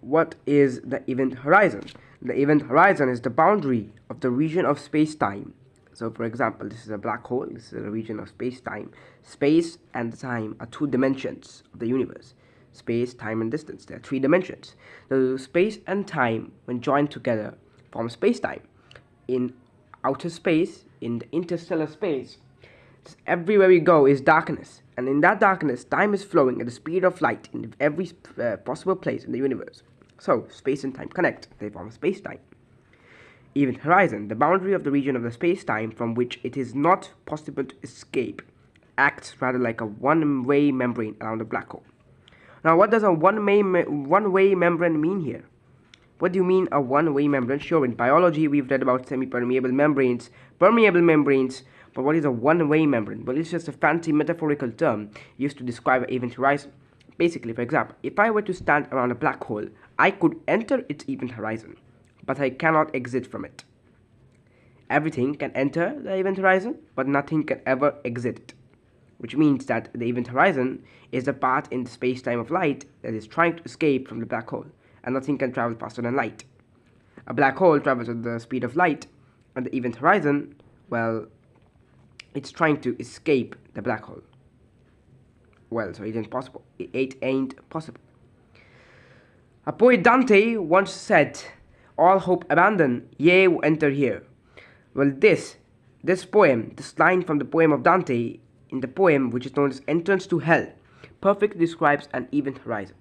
what is the event horizon? The event horizon is the boundary of the region of space-time. So for example, this is a black hole, this is a region of space-time. Space and time are two dimensions of the universe. Space, time and distance, there are three dimensions. So space and time, when joined together, form space-time. In outer space, in the interstellar space, everywhere we go is darkness, and in that darkness, time is flowing at the speed of light in every possible place in the universe. So space and time connect, they form space-time. Event horizon, the boundary of the region of the space-time from which it is not possible to escape, acts rather like a one-way membrane around a black hole. Now, what does a one-way membrane mean here? What do you mean a one-way membrane? Sure, in biology we've read about semi-permeable membranes, permeable membranes, but what is a one-way membrane? Well, it's just a fancy metaphorical term used to describe an event horizon. Basically, for example, if I were to stand around a black hole, I could enter its event horizon, but I cannot exit from it. Everything can enter the event horizon, but nothing can ever exit it, which means that the event horizon is the path in the space-time of light that is trying to escape from the black hole, and nothing can travel faster than light. A black hole travels at the speed of light, and the event horizon, well, it's trying to escape the black hole. Well, so it ain't possible. It ain't possible. A poet Dante once said, "All hope abandon, ye who enter here." Well, this poem, this line from the poem of Dante, in the poem which is known as Entrance to Hell, perfectly describes an event horizon.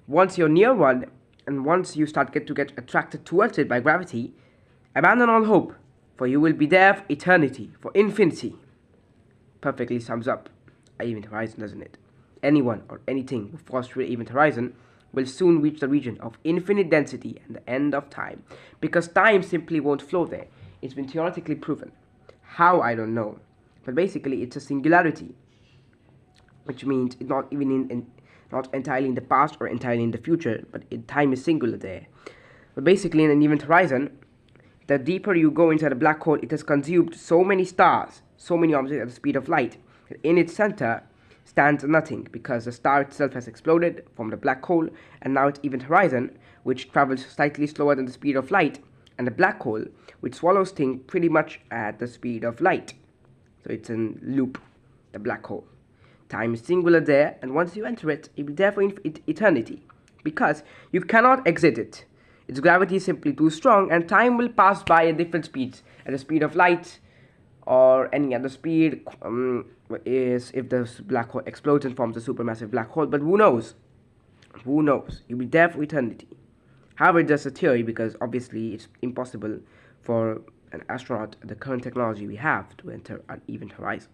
Once you're near one, and once you start to get attracted towards it by gravity, abandon all hope, for you will be there for eternity, for infinity. Perfectly sums up an event horizon, doesn't it? Anyone or anything who falls through the event horizon will soon reach the region of infinite density and the end of time, because time simply won't flow there. It's been theoretically proven. How, I don't know. But basically, it's a singularity, which means it's not even not entirely in the past or entirely in the future, but time is singular there. But basically, in an event horizon, the deeper you go inside a black hole, it has consumed so many stars, so many objects at the speed of light, that in its center stands nothing, because the star itself has exploded from the black hole, and now its event horizon, which travels slightly slower than the speed of light, and the black hole, which swallows things pretty much at the speed of light. So it's in loop, the black hole. Time is singular there, and once you enter it, you'll be there for eternity, because you cannot exit it. Its gravity is simply too strong, and time will pass by at different speeds, at the speed of light, or any other speed, is if the black hole explodes and forms a supermassive black hole, but who knows? Who knows? You'll be there for eternity. However, it's just a theory, because obviously it's impossible for an astronaut, the current technology we have, to enter an event horizon.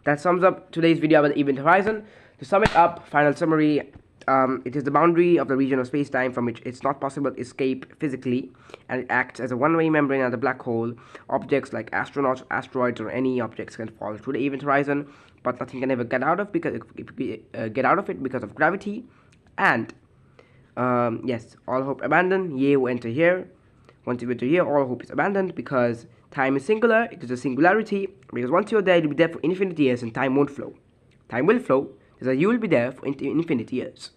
That sums up today's video about the event horizon. To sum it up, final summary, it is the boundary of the region of space-time from which it's not possible to escape physically, and it acts as a one-way membrane at the black hole. Objects like astronauts, asteroids, or any objects can fall through the event horizon, but nothing can ever get out of it because of gravity. And yes, all hope abandoned, ye who enter here. Once you enter here, all hope is abandoned, because time is singular, it is a singularity, because once you're there, you'll be there for infinite years, and time won't flow. Time will flow, because you will be there for infinite years.